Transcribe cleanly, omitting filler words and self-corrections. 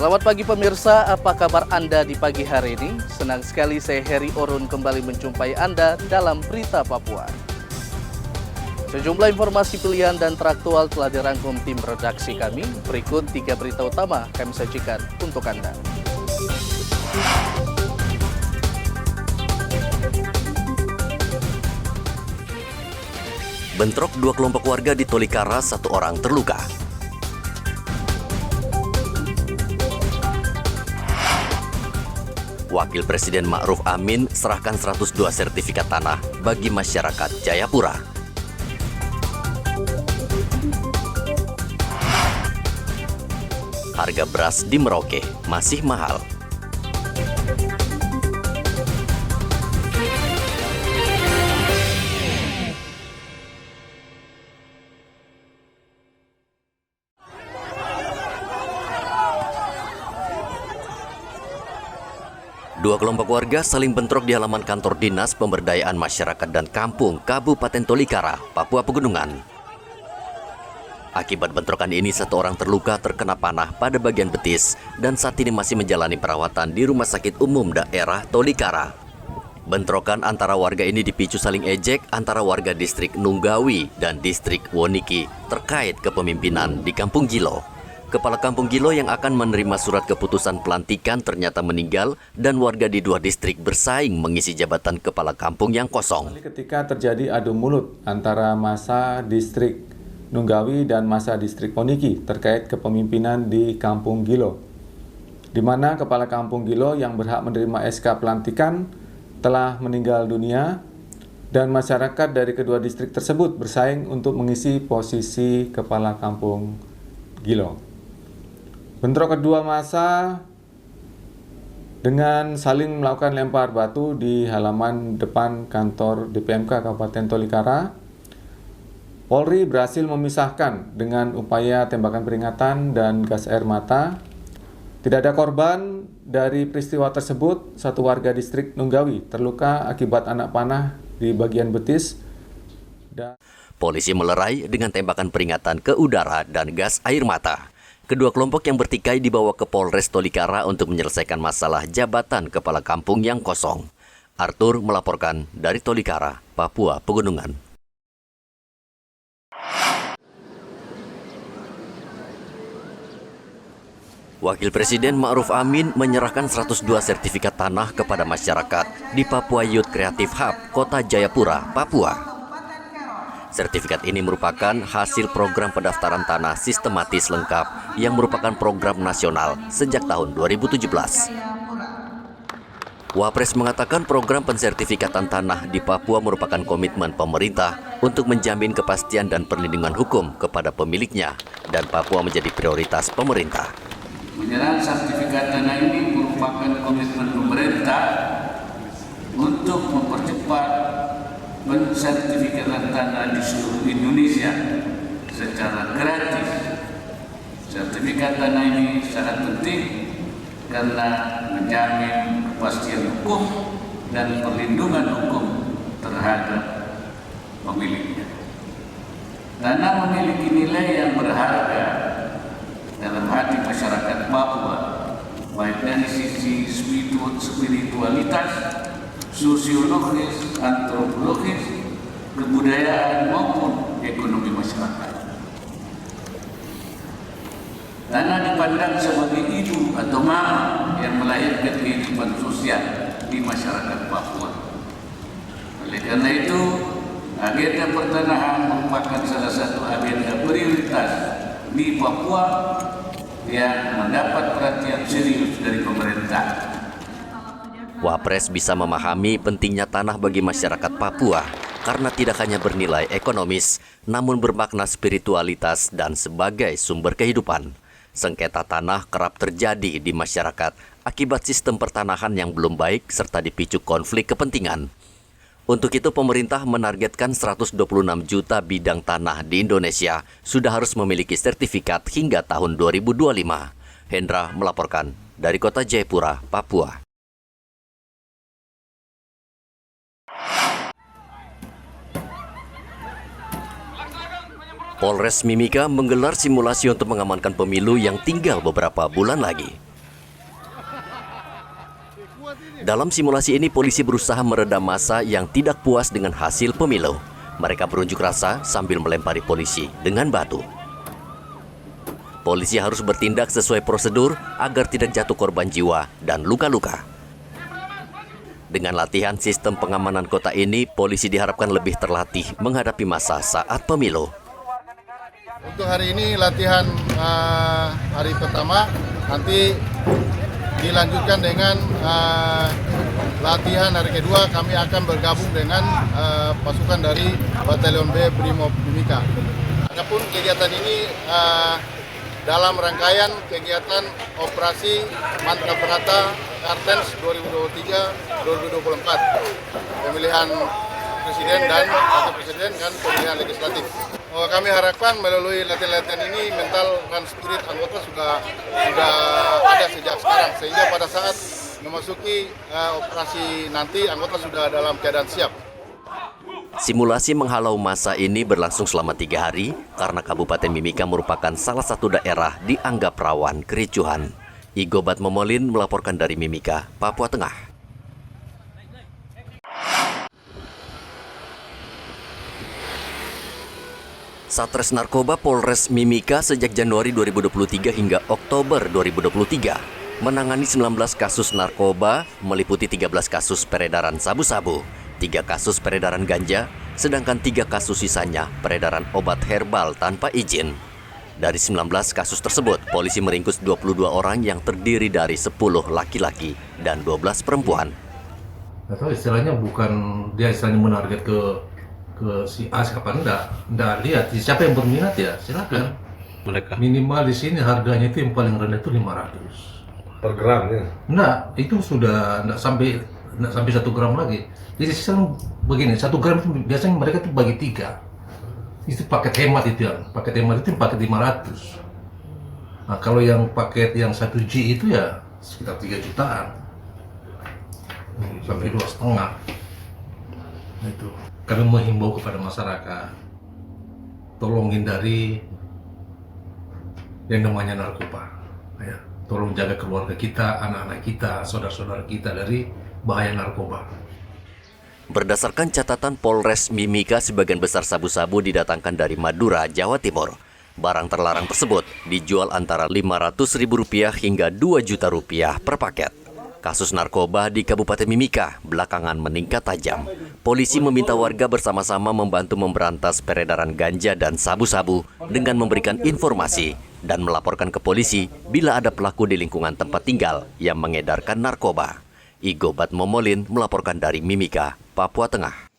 Selamat pagi pemirsa, apa kabar Anda di pagi hari ini? Senang sekali saya Heri Orun kembali menjumpai Anda dalam Berita Papua. Sejumlah informasi pilihan dan teraktual telah dirangkum tim redaksi kami. Berikut 3 berita utama kami sajikan untuk Anda. Bentrok 2 kelompok warga di Tolikara, 1 orang terluka. Wakil Presiden Ma'ruf Amin serahkan 102 sertifikat tanah bagi masyarakat Jayapura. Harga beras di Merauke masih mahal. Dua kelompok warga saling bentrok di halaman kantor Dinas Pemberdayaan Masyarakat dan Kampung Kabupaten Tolikara, Papua Pegunungan. Akibat bentrokan ini, 1 orang terluka terkena panah pada bagian betis dan saat ini masih menjalani perawatan di Rumah Sakit Umum Daerah Tolikara. Bentrokan antara warga ini dipicu saling ejek antara warga distrik Nunggawi dan distrik Woniki terkait kepemimpinan di Kampung Gilo. Kepala Kampung Gilo yang akan menerima surat keputusan pelantikan ternyata meninggal dan warga di 2 distrik bersaing mengisi jabatan kepala kampung yang kosong. Ketika terjadi adu mulut antara massa distrik Nunggawi dan massa distrik Woniki terkait kepemimpinan di Kampung Gilo, di mana kepala Kampung Gilo yang berhak menerima SK pelantikan telah meninggal dunia dan masyarakat dari kedua distrik tersebut bersaing untuk mengisi posisi kepala Kampung Gilo. Bentrok kedua massa dengan saling melakukan lempar batu di halaman depan kantor DPMK Kabupaten Tolikara. Polri berhasil memisahkan dengan upaya tembakan peringatan dan gas air mata. Tidak ada korban dari peristiwa tersebut. 1 warga distrik Nunggawi terluka akibat anak panah di bagian betis. Polisi melerai dengan tembakan peringatan ke udara dan gas air mata. Kedua kelompok yang bertikai dibawa ke Polres Tolikara untuk menyelesaikan masalah jabatan kepala kampung yang kosong. Arthur melaporkan dari Tolikara, Papua Pegunungan. Wakil Presiden Ma'ruf Amin menyerahkan 102 sertifikat tanah kepada masyarakat di Papua Youth Creative Hub, Kota Jayapura, Papua. Sertifikat ini merupakan hasil program pendaftaran tanah sistematis lengkap yang merupakan program nasional sejak tahun 2017. Wapres mengatakan program pensertifikatan tanah di Papua merupakan komitmen pemerintah untuk menjamin kepastian dan perlindungan hukum kepada pemiliknya dan Papua menjadi prioritas pemerintah. Penyerahan sertifikat tanah ini merupakan komitmen pemerintah untuk mempercepat pensertifikatan tanah di seluruh Indonesia secara gratis. Sertifikat tanah ini sangat penting karena menjamin kepastian hukum dan perlindungan hukum terhadap pemiliknya. Tanah memiliki nilai yang berharga dalam hati masyarakat Papua, baik dari sisi spiritualitas, sosiologis, antropologis, kebudayaan maupun ekonomi masyarakat. Tanah dipandang sebagai ibu atau mama yang melahirkan kehidupan sosial di masyarakat Papua. Oleh karena itu, agenda pertanahan merupakan salah satu agenda prioritas di Papua yang mendapat perhatian serius dari pemerintah. Wapres bisa memahami pentingnya tanah bagi masyarakat Papua karena tidak hanya bernilai ekonomis, namun bermakna spiritualitas dan sebagai sumber kehidupan. Sengketa tanah kerap terjadi di masyarakat akibat sistem pertanahan yang belum baik serta dipicu konflik kepentingan. Untuk itu pemerintah menargetkan 126 juta bidang tanah di Indonesia sudah harus memiliki sertifikat hingga tahun 2025. Hendra melaporkan dari Kota Jayapura, Papua. Polres Mimika menggelar simulasi untuk mengamankan pemilu yang tinggal beberapa bulan lagi. Dalam simulasi ini, polisi berusaha meredam massa yang tidak puas dengan hasil pemilu. Mereka berunjuk rasa sambil melempari polisi dengan batu. Polisi harus bertindak sesuai prosedur agar tidak jatuh korban jiwa dan luka-luka. Dengan latihan sistem pengamanan kota ini, polisi diharapkan lebih terlatih menghadapi massa saat pemilu. Untuk hari ini latihan hari pertama, nanti dilanjutkan dengan latihan hari kedua. Kami akan bergabung dengan pasukan dari Batalion B Brimob Mimika. Adapun kegiatan ini dalam rangkaian kegiatan operasi Mantap Berata Kartens 2023-2024, pemilihan presiden dan wakil presiden dan pemilihan legislatif. Kami harapkan melalui latihan-latihan ini mental dan spirit anggota sudah ada sejak sekarang, sehingga pada saat memasuki operasi nanti anggota sudah dalam keadaan siap. Simulasi menghalau massa ini berlangsung selama 3 hari karena Kabupaten Mimika merupakan salah satu daerah dianggap rawan kericuhan. Igo Batmomolin melaporkan dari Mimika, Papua Tengah. Satres Narkoba Polres Mimika sejak Januari 2023 hingga Oktober 2023 menangani 19 kasus narkoba, meliputi 13 kasus peredaran sabu-sabu, 3 kasus peredaran ganja, sedangkan 3 kasus sisanya peredaran obat herbal tanpa izin. Dari 19 kasus tersebut, polisi meringkus 22 orang yang terdiri dari 10 laki-laki dan 12 perempuan. Atau istilahnya bukan dia istilahnya menarget ke si A siapa enggak lihat siapa yang berminat ya silakan. Mereka minimal di sini harganya itu yang paling rendah itu 500 per gram ya. Nah, itu sudah enggak sampai 1 gram lagi. Jadi sekarang begini, 1 gram itu biasanya mereka tuh bagi 3. Itu paket hemat itu yang paket 500. Nah, kalau yang paket yang 1G itu ya sekitar 3 jutaan sampai 2,5. Nah, itu kami menghimbau kepada masyarakat, tolong hindari yang namanya narkoba. Ya, tolong jaga keluarga kita, anak-anak kita, saudara-saudara kita dari bahaya narkoba. Berdasarkan catatan Polres Mimika, sebagian besar sabu-sabu didatangkan dari Madura, Jawa Timur. Barang terlarang tersebut dijual antara Rp500.000 hingga Rp2.000.000 per paket. Kasus narkoba di Kabupaten Mimika belakangan meningkat tajam. Polisi meminta warga bersama-sama membantu memberantas peredaran ganja dan sabu-sabu dengan memberikan informasi dan melaporkan ke polisi bila ada pelaku di lingkungan tempat tinggal yang mengedarkan narkoba. Igo Batmomolin melaporkan dari Mimika, Papua Tengah.